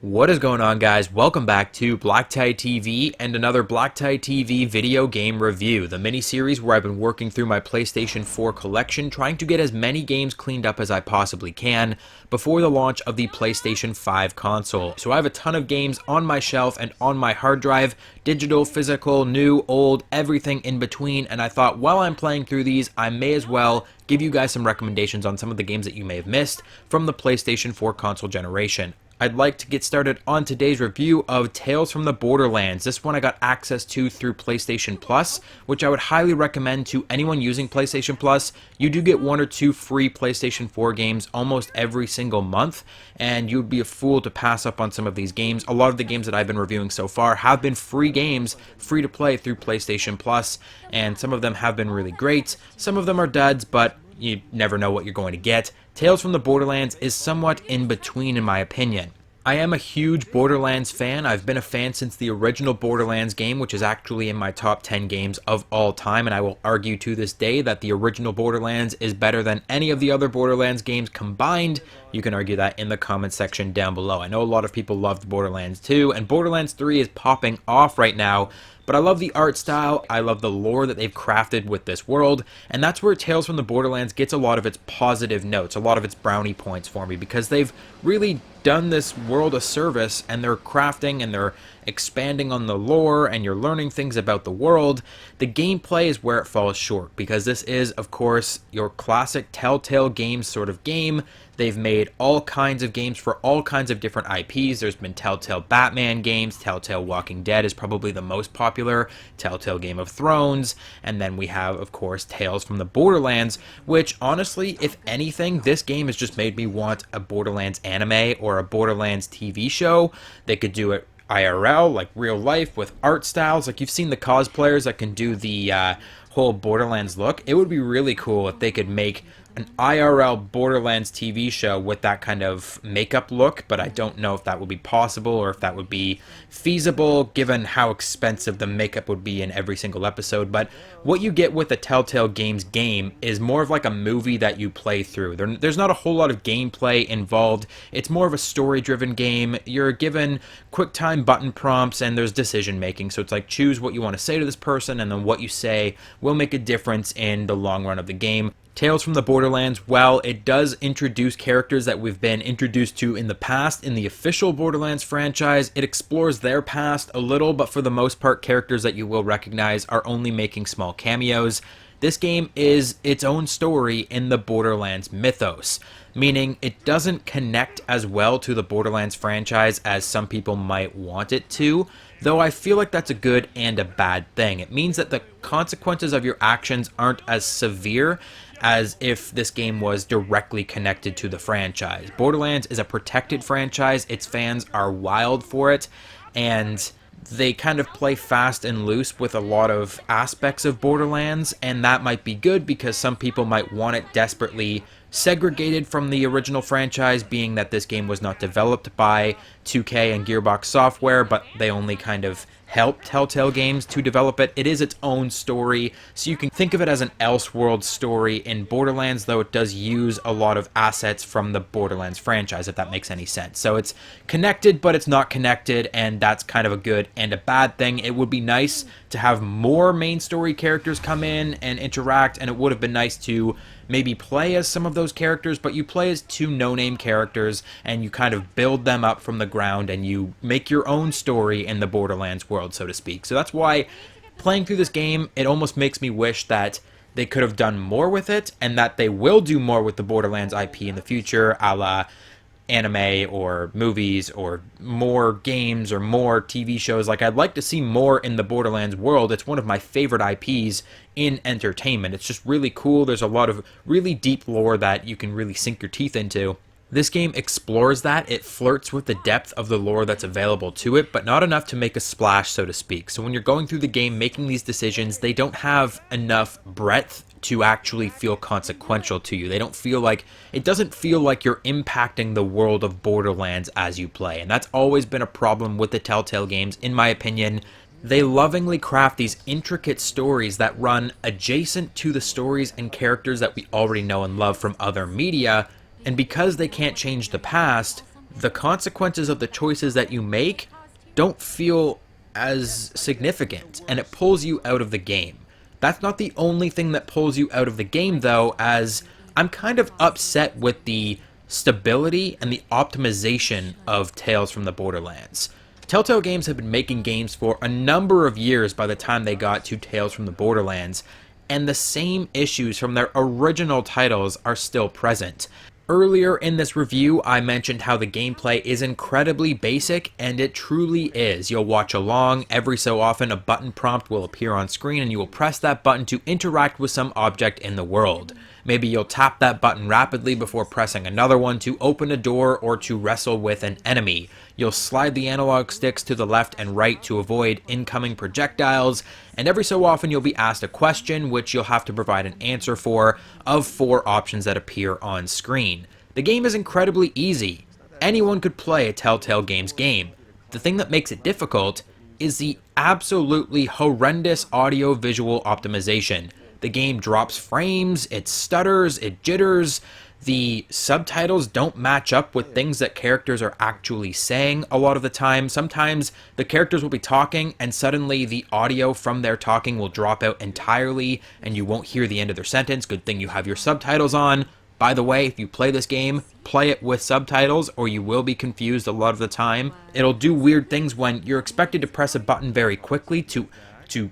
What is going on, guys? Welcome back to BlackTideTV and another BlackTideTV video game review, the mini-series where I've been working through my PlayStation 4 collection, trying to get as many games cleaned up as I possibly can before the launch of the PlayStation 5 console. So I have a ton of games on my shelf and on my hard drive, digital, physical, new, old, everything in between, and I thought while I'm playing through these, I may as well give you guys some recommendations on some of the games that you may have missed from the PlayStation 4 console generation. I'd like to get started on today's review of Tales from the Borderlands. This one I got access to through PlayStation Plus, which I would highly recommend to anyone using PlayStation Plus. You do get 1 or 2 free PlayStation 4 games almost every single month, and you'd be a fool to pass up on some of these games. A lot of the games that I've been reviewing so far have been free games, free to play through PlayStation Plus, and some of them have been really great. Some of them are duds, but you never know what you're going to get. Tales from the Borderlands is somewhat in between in my opinion. I am a huge Borderlands fan. I've been a fan since the original Borderlands game, which is actually in my top 10 games of all time, and I will argue to this day that the original Borderlands is better than any of the other Borderlands games combined. You can argue that in the comment section down below. I know a lot of people loved Borderlands 2, and Borderlands 3 is popping off right now, but I love the art style, I love the lore that they've crafted with this world, and that's where Tales from the Borderlands gets a lot of its positive notes, a lot of its brownie points for me, because they've really done this world a service, and they're crafting and they're expanding on the lore, and you're learning things about the world. The gameplay is where it falls short, because this is, of course, your classic Telltale Games sort of game. They've made all kinds of games for all kinds of different IPs. There's been Telltale Batman games, Telltale Walking Dead is probably the most popular, Telltale Game of Thrones, and then we have, of course, Tales from the Borderlands, which honestly, if anything, this game has just made me want a Borderlands anime or a Borderlands TV show. They could do it IRL, like real life, with art styles. Like, you've seen the cosplayers that can do the whole Borderlands look. It would be really cool if they could make an IRL Borderlands TV show with that kind of makeup look, but I don't know if that would be possible or if that would be feasible given how expensive the makeup would be in every single episode. But what you get with the Telltale Games game is more of like a movie that you play through. There's not a whole lot of gameplay involved. It's more of a story-driven game. You're given quick-time button prompts and there's decision making, so it's like choose what you want to say to this person, and then what you say will make a difference in the long run of the game. Tales from the Borderlands, while it does introduce characters that we've been introduced to in the past in the official Borderlands franchise, it explores their past a little, but for the most part, characters that you will recognize are only making small cameos. This game is its own story in the Borderlands mythos, meaning it doesn't connect as well to the Borderlands franchise as some people might want it to, though I feel like that's a good and a bad thing. It means that the consequences of your actions aren't as severe as if this game was directly connected to the franchise. Borderlands is a protected franchise, its fans are wild for it, and they kind of play fast and loose with a lot of aspects of Borderlands, and that might be good because some people might want it desperately segregated from the original franchise, being that this game was not developed by 2K and Gearbox Software, but they only kind of helped Telltale Games to develop it. It is its own story, so you can think of it as an Elseworld story in Borderlands, though it does use a lot of assets from the Borderlands franchise, if that makes any sense. So it's connected, but it's not connected, and that's kind of a good and a bad thing. It would be nice to have more main story characters come in and interact, and it would have been nice to maybe play as some of those characters, but you play as 2 no-name characters, and you kind of build them up from the ground, and you make your own story in the Borderlands world, so to speak. So that's why playing through this game, it almost makes me wish that they could have done more with it, and that they will do more with the Borderlands IP in the future, a la anime or movies or more games or more TV shows. Like, I'd like to see more in the Borderlands world. It's one of my favorite IPs in entertainment. It's just really cool. There's a lot of really deep lore that you can really sink your teeth into. This game explores that. It flirts with the depth of the lore that's available to it, but not enough to make a splash, so to speak. So when you're going through the game making these decisions, they don't have enough breadth to actually feel consequential to you. They don't feel like, it doesn't feel like you're impacting the world of Borderlands as you play. And that's always been a problem with the Telltale games, in my opinion. They lovingly craft these intricate stories that run adjacent to the stories and characters that we already know and love from other media, and because they can't change the past, the consequences of the choices that you make don't feel as significant, and it pulls you out of the game. That's not the only thing that pulls you out of the game, though, as I'm kind of upset with the stability and the optimization of Tales from the Borderlands. Telltale Games have been making games for a number of years by the time they got to Tales from the Borderlands, and the same issues from their original titles are still present. Earlier in this review, I mentioned how the gameplay is incredibly basic, and it truly is. You'll watch along. Every so often, a button prompt will appear on screen, and you will press that button to interact with some object in the world. Maybe you'll tap that button rapidly before pressing another one to open a door or to wrestle with an enemy. You'll slide the analog sticks to the left and right to avoid incoming projectiles, and every so often you'll be asked a question which you'll have to provide an answer for of 4 options that appear on screen. The game is incredibly easy. Anyone could play a Telltale Games game. The thing that makes it difficult is the absolutely horrendous audio-visual optimization. The game drops frames, it stutters, it jitters, the subtitles don't match up with things that characters are actually saying a lot of the time. Sometimes the characters will be talking and suddenly the audio from their talking will drop out entirely and you won't hear the end of their sentence. Good thing you have your subtitles on. By the way, if you play this game, play it with subtitles or you will be confused a lot of the time. It'll do weird things when you're expected to press a button very quickly to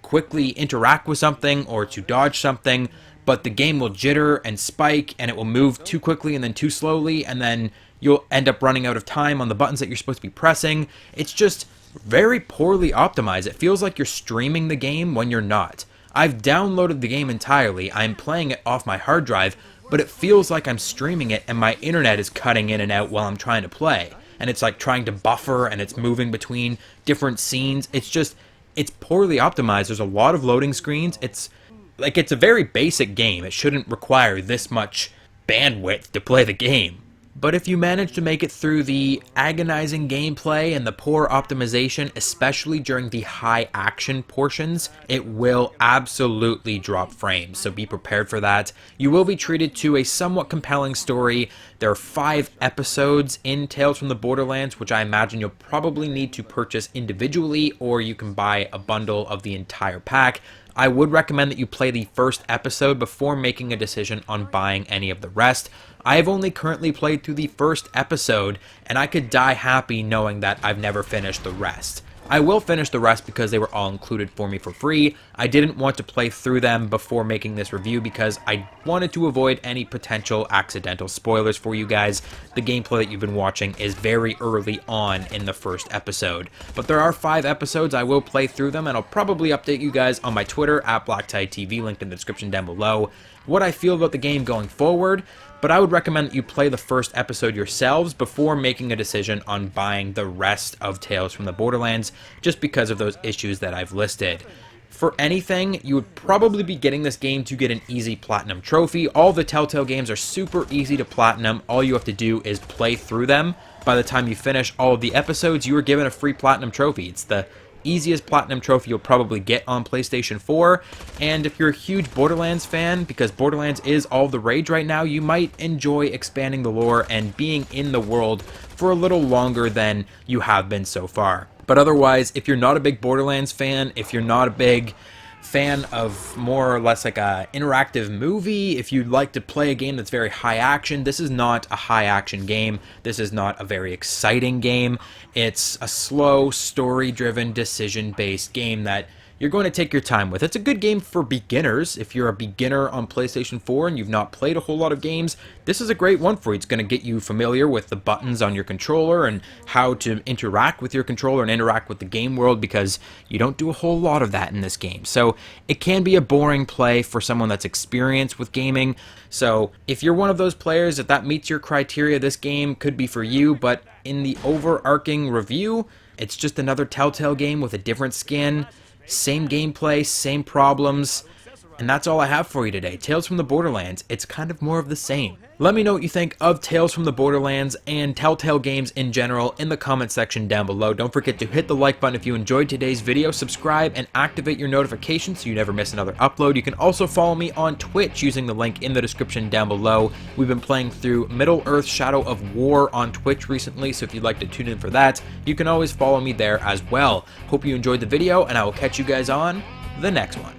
quickly interact with something or to dodge something, but the game will jitter and spike and it will move too quickly and then too slowly, and then you'll end up running out of time on the buttons that you're supposed to be pressing. It's just very poorly optimized. It feels like you're streaming the game when you're not. I've downloaded the game entirely. I'm playing it off my hard drive, but it feels like I'm streaming it and my internet is cutting in and out while I'm trying to play. And it's like trying to buffer and it's moving between different scenes. It's poorly optimized. There's a lot of loading screens. It's a very basic game. It shouldn't require this much bandwidth to play the game. But if you manage to make it through the agonizing gameplay and the poor optimization, especially during the high action portions, it will absolutely drop frames, so be prepared for that. You will be treated to a somewhat compelling story. There are 5 episodes in Tales from the Borderlands, which I imagine you'll probably need to purchase individually, or you can buy a bundle of the entire pack. I would recommend that you play the first episode before making a decision on buying any of the rest. I have only currently played through the first episode, and I could die happy knowing that I've never finished the rest. I will finish the rest because they were all included for me for free. I didn't want to play through them before making this review because I wanted to avoid any potential accidental spoilers for you guys. The gameplay that you've been watching is very early on in the first episode. But there are 5 episodes. I will play through them, and I'll probably update you guys on my Twitter at BlackTideTV, linked in the description down below, what I feel about the game going forward. But I would recommend that you play the first episode yourselves before making a decision on buying the rest of Tales from the Borderlands, just because of those issues that I've listed. For anything, you would probably be getting this game to get an easy platinum trophy. All the Telltale games are super easy to platinum. All you have to do is play through them. By the time you finish all of the episodes, you are given a free platinum trophy. It's the easiest platinum trophy you'll probably get on PlayStation 4, and if you're a huge Borderlands fan, because Borderlands is all the rage right now, you might enjoy expanding the lore and being in the world for a little longer than you have been so far. But otherwise, if you're not a big Borderlands fan, if you're not a big fan of more or less like a interactive movie, if you'd like to play a game that's very high action, this is not a high action game. This is not a very exciting game. It's a slow, story-driven, decision-based game that you're going to take your time with. It's a good game for beginners. If you're a beginner on PlayStation 4 and you've not played a whole lot of games, this is a great one for you. It's going to get you familiar with the buttons on your controller and how to interact with your controller and interact with the game world, because you don't do a whole lot of that in this game. So it can be a boring play for someone that's experienced with gaming. So if you're one of those players, if that meets your criteria, this game could be for you. But in the overarching review, it's just another Telltale game with a different skin. Same gameplay, same problems. And that's all I have for you today. Tales from the Borderlands, it's kind of more of the same. Let me know what you think of Tales from the Borderlands and Telltale games in general in the comment section down below. Don't forget to hit the like button if you enjoyed today's video, subscribe, and activate your notifications so you never miss another upload. You can also follow me on Twitch using the link in the description down below. We've been playing through Middle-earth: Shadow of War on Twitch recently, so if you'd like to tune in for that, you can always follow me there as well. Hope you enjoyed the video, and I will catch you guys on the next one.